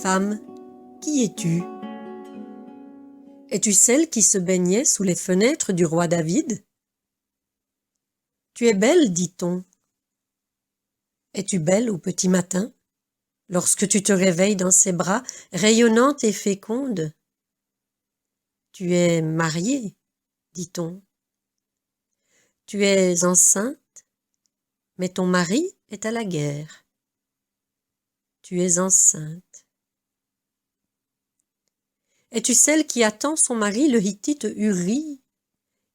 Femme, qui es-tu? Es-tu celle qui se baignait sous les fenêtres du roi David? Tu es belle, dit-on. Es-tu belle au petit matin, lorsque tu te réveilles dans ses bras, rayonnante et féconde? Tu es mariée, dit-on. Tu es enceinte, mais ton mari est à la guerre. Tu es enceinte. Es-tu celle qui attend son mari, le Hittite Uri?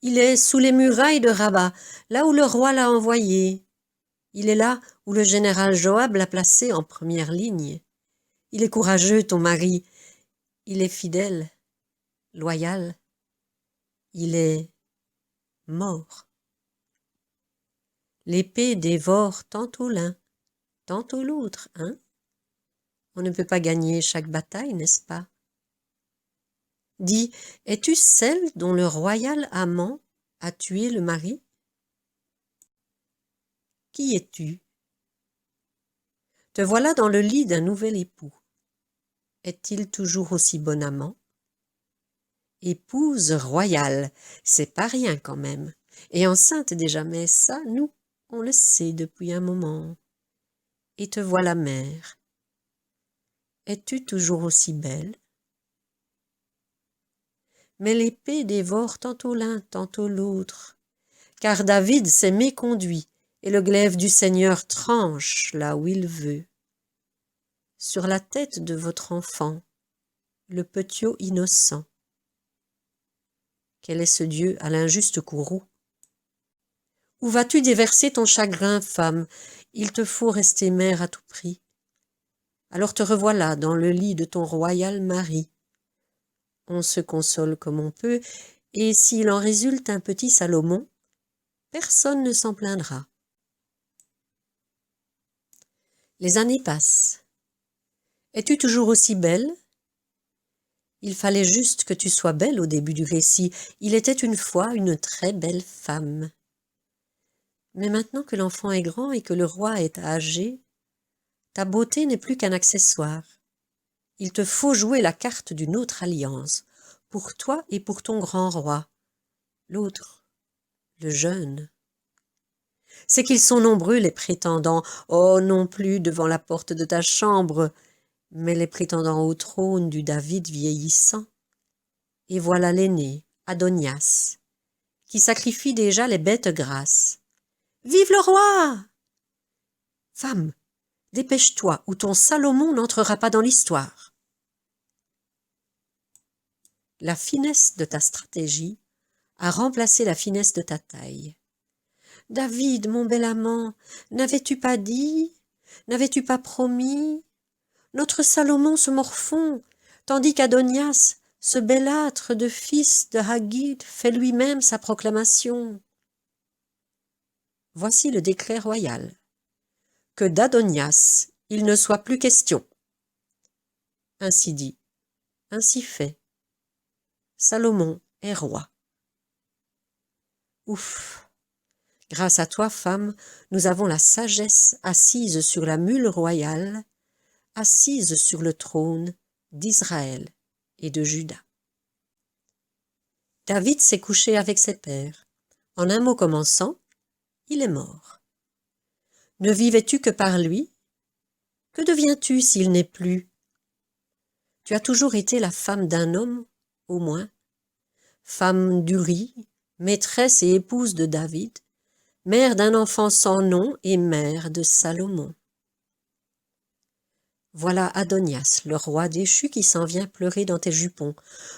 Il est sous les murailles de Rabat, là où le roi l'a envoyé. Il est là où le général Joab l'a placé en première ligne. Il est courageux, ton mari. Il est fidèle, loyal. Il est mort. L'épée dévore tantôt l'un, tantôt l'autre, hein? On ne peut pas gagner chaque bataille, n'est-ce pas? Dis, es-tu celle dont le royal amant a tué le mari? Qui es-tu? Te voilà dans le lit d'un nouvel époux. Est-il toujours aussi bon amant? Épouse royale, c'est pas rien quand même. Et enceinte déjà, mais ça, nous, on le sait depuis un moment. Et te voilà mère. Es-tu toujours aussi belle? Mais l'épée dévore tantôt l'un, tantôt l'autre, car David s'est méconduit, et le glaive du Seigneur tranche là où il veut. Sur la tête de votre enfant, le petiot innocent. Quel est ce Dieu à l'injuste courroux? Où vas-tu déverser ton chagrin, femme? Il te faut rester mère à tout prix. Alors te revoilà dans le lit de ton royal mari. On se console comme on peut, et s'il en résulte un petit Salomon, personne ne s'en plaindra. Les années passent. Es-tu toujours aussi belle? Il fallait juste que tu sois belle au début du récit. Il était une fois une très belle femme. Mais maintenant que l'enfant est grand et que le roi est âgé, ta beauté n'est plus qu'un accessoire. Il te faut jouer la carte d'une autre alliance, pour toi et pour ton grand roi. L'autre, le jeune. C'est qu'ils sont nombreux les prétendants, oh non plus devant la porte de ta chambre, mais les prétendants au trône du David vieillissant. Et voilà l'aîné, Adonias, qui sacrifie déjà les bêtes grasses. Vive le roi! Femme, dépêche-toi, ou ton Salomon n'entrera pas dans l'histoire. La finesse de ta stratégie a remplacé la finesse de ta taille. David, mon bel amant, n'avais-tu pas dit, n'avais-tu pas promis? Notre Salomon se morfond, tandis qu'Adonias, ce bellâtre de fils de Haggith, fait lui-même sa proclamation. Voici le décret royal. Que d'Adonias il ne soit plus question. Ainsi dit, ainsi fait. Salomon est roi. Ouf! Grâce à toi, femme, nous avons la sagesse assise sur la mule royale, assise sur le trône d'Israël et de Juda. David s'est couché avec ses pères. En un mot commençant, il est mort. Ne vivais-tu que par lui? Que deviens-tu s'il n'est plus? Tu as toujours été la femme d'un homme, au moins, femme d'Uri, maîtresse et épouse de David, mère d'un enfant sans nom et mère de Salomon. Voilà Adonias, le roi déchu, qui s'en vient pleurer dans tes jupons.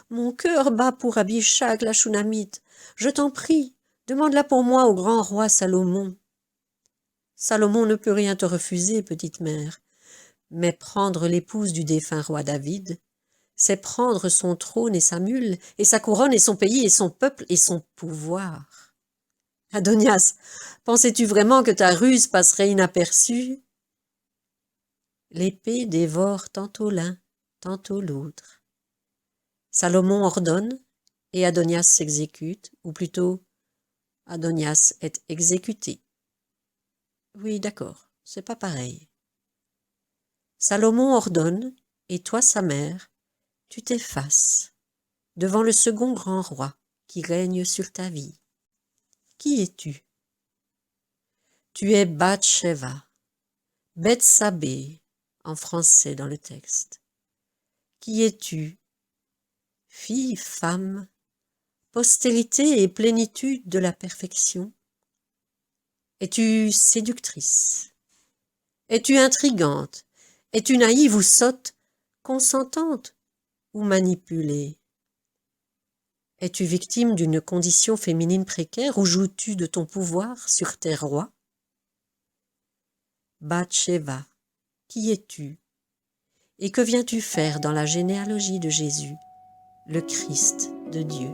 Mon cœur bat pour Abishag la Shunamite. Je t'en prie, demande-la pour moi au grand roi Salomon. Salomon ne peut rien te refuser, petite mère, mais prendre l'épouse du défunt roi David, c'est prendre son trône et sa mule, et sa couronne et son pays et son peuple et son pouvoir. Adonias, pensais-tu vraiment que ta ruse passerait inaperçue? L'épée dévore tantôt l'un, tantôt l'autre. Salomon ordonne, et Adonias s'exécute, ou plutôt, Adonias est exécuté. Oui, d'accord, c'est pas pareil. Salomon ordonne, et toi sa mère, tu t'effaces devant le second grand roi qui règne sur ta vie. Qui es-tu? Tu es Bathsheba, Bethsabée en français dans le texte. Qui es-tu? Fille, femme, postérité et plénitude de la perfection? Es-tu séductrice? Es-tu intrigante? Es-tu naïve ou sotte, consentante ou manipulée? Es-tu victime d'une condition féminine précaire ou joues-tu de ton pouvoir sur tes rois? Bathsheba, qui es-tu? Et que viens-tu faire dans la généalogie de Jésus, le Christ de Dieu?